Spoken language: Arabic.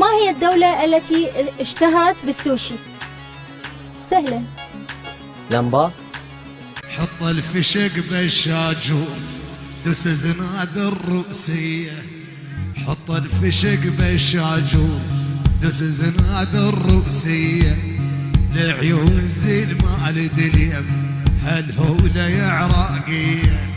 ما هي الدولة التي اشتهرت بالسوشي؟ سهلة. لمبا. حط الفشق بالشاجور دس زناد الرؤسية. حط الفشق بالشاجور دس زناد الرؤسية. لعيون زين مال دليم هالهولة يا عراقية.